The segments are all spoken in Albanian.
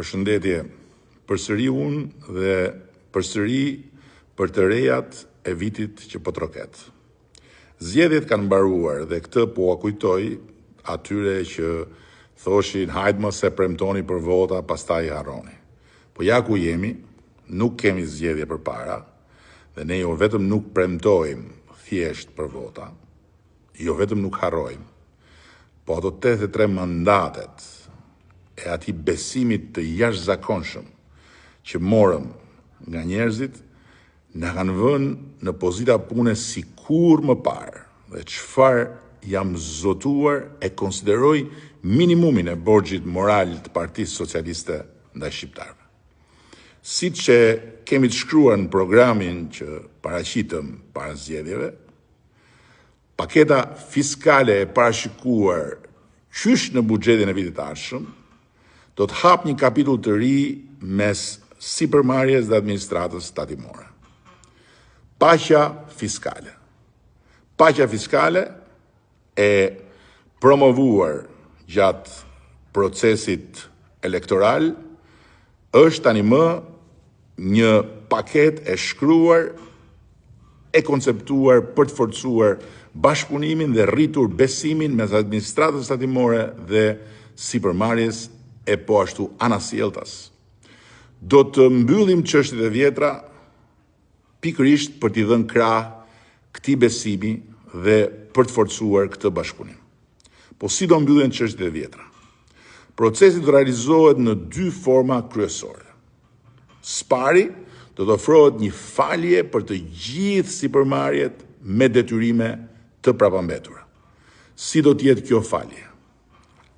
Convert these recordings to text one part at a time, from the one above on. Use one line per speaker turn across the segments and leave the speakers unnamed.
Përshëndetje, përsëri unë dhe përsëri për të rejat e vitit që po troket. Zgjedhjet kanë mbaruar dhe këtë po kujtoj atyre që thoshin hajde më se premtoni për vota, pastaj i harroni. Po ja ku jemi, nuk kemi zgjedhje përpara dhe ne jo vetëm nuk premtojmë thjesht për vota, jo vetëm nuk harrojmë, po ato 83 mandatet e ati besimit të jashtëzakonshëm që morëm nga njerëzit, na kanë vënë në pozita pune si kur më parë dhe çfarë jam zotuar e konsideroj minimumin e borxhit moral të Partisë Socialiste ndaj shqiptarëve. Siç e kemi të shkruar në programin që paraqitëm para zgjedhjeve, paketa fiskale e parashikuar qysh në buxhetin e vitit të ardhshëm do të hap një kapitull të ri mes sipërmarrjes dhe administratës tatimore. Paqja fiskale. Paqja fiskale e promovuar gjatë procesit elektoral është tani më një paket e shkruar, e konceptuar për të forcuar bashkëpunimin dhe rritur besimin mes administratës tatimore dhe sipërmarrjes e po ashtu anasjelltas. Do të mbyllim çështjet e vjetra pikërisht për t'i dhënë krah këtij besimi dhe për të forcuar këtë bashkëpunim. Po si do mbyllen çështjet e vjetra? Procesi do realizohet në 2 forma kryesore. Spari do të ofrohet një falje për të gjithë sipërmarrjet me detyrime të prapambetura. Si do të jetë kjo falje?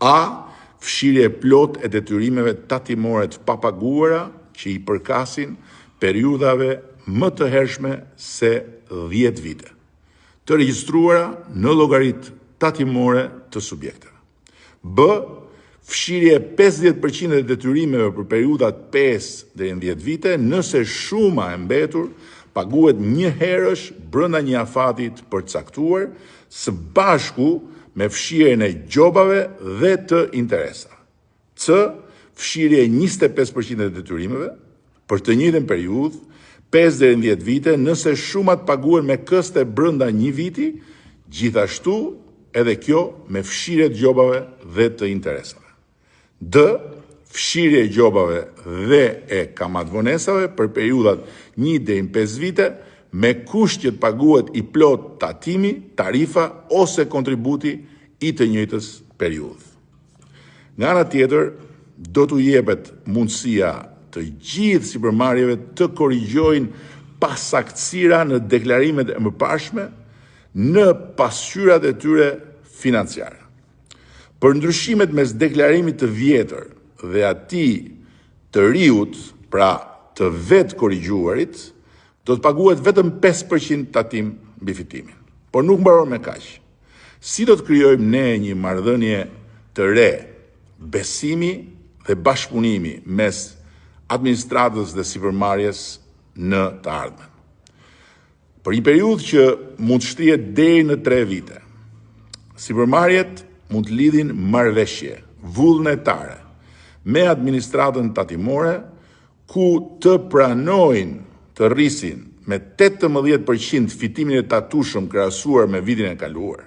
A. Fshirje plot e detyrimeve tatimore të papaguara që i përkasin periudhave më të hershme se 10 vite, të regjistruara në llogaritë tatimore të subjekteve. B. Fshirje 50% e detyrimeve për periudhat 5 deri në 10 vite, nëse shuma e mbetur paguhet një herësh brenda një afati të përcaktuar, së bashku me fshirjen e gjobave dhe të interesave. C. Fshirje 25% e detyrimeve për të njëjtën periudhë, 5 deri në 10 vite, nëse shumat paguhen me këste brenda një viti, gjithashtu edhe kjo me fshirje të gjobave dhe të interesave. D. Fshirje e gjobave dhe e kamatvonesave për periudhat 1 deri në 5 vite, me kusht që të paguhet i plot tatimi, tarifa ose kontributi i të njëjtës periudhë. Nga ana tjetër, do t'u jepet mundësia të gjithë sipërmarrjeve të korrigjojnë pasaktësira në deklarimet e mëparshme në pasqyrat e tyre financiare. Për ndryshimet mes deklarimit të vjetër dhe atij të riut, pra të vetë korrigjuarit, do të paguhet vetëm 5% tatim mbi fitimin. Por nuk mbaron me kaq. Si do të krijojmë ne një marrëdhënie të re, besimi dhe bashkëpunimi mes administratës dhe sipërmarrjes në të ardhmen. Për një periudhë që mund të shtrihet deri në 3 vite, sipërmarrjet mund të lidhin marrëveshje vullnetare me administratën tatimore, ku të pranojnë të rrisin me 18% fitimin e tatueshëm krahasuar me vitin e kaluar,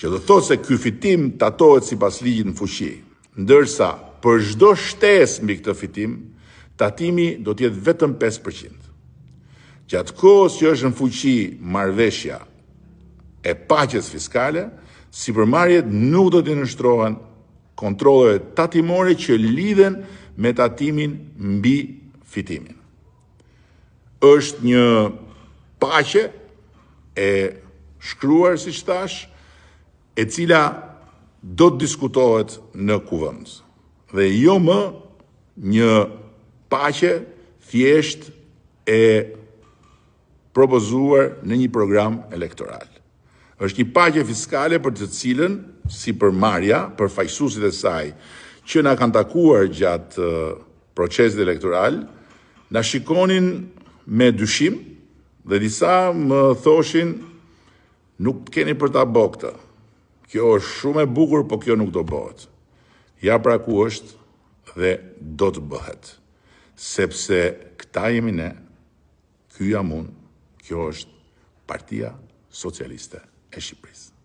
që do thotë se ky fitim tatohet sipas ligjit në fuqi, ndërsa për çdo shtesë mbi këtë fitim, tatimi do të jetë vetëm 5%. Gjatë kohës që është në fuqi marrëveshja e paqes fiskale, sipërmarrjet nuk do të nënshtrohen kontrolleve tatimore që lidhen me tatimin mbi fitimin. Është një paqe e shkruar, siç thash, e cila do të diskutohet në kuvend. Dhe jo më një paqe thjesht e propozuar në një program elektoral. Është një paqe fiskale për të cilën sipërmarrja, përfaqësuesit e saj që na kanë takuar gjatë procesit elektoral, na shikonin me dyshim dhe disa më thoshin nuk keni për ta bërë këtë. Kjo është shumë e bukur, po kjo nuk do bëhet. Ja pra ku është dhe do të bëhet, sepse këta jemi ne, ky jam unë, kjo është Partia Socialiste e Shqipërisë.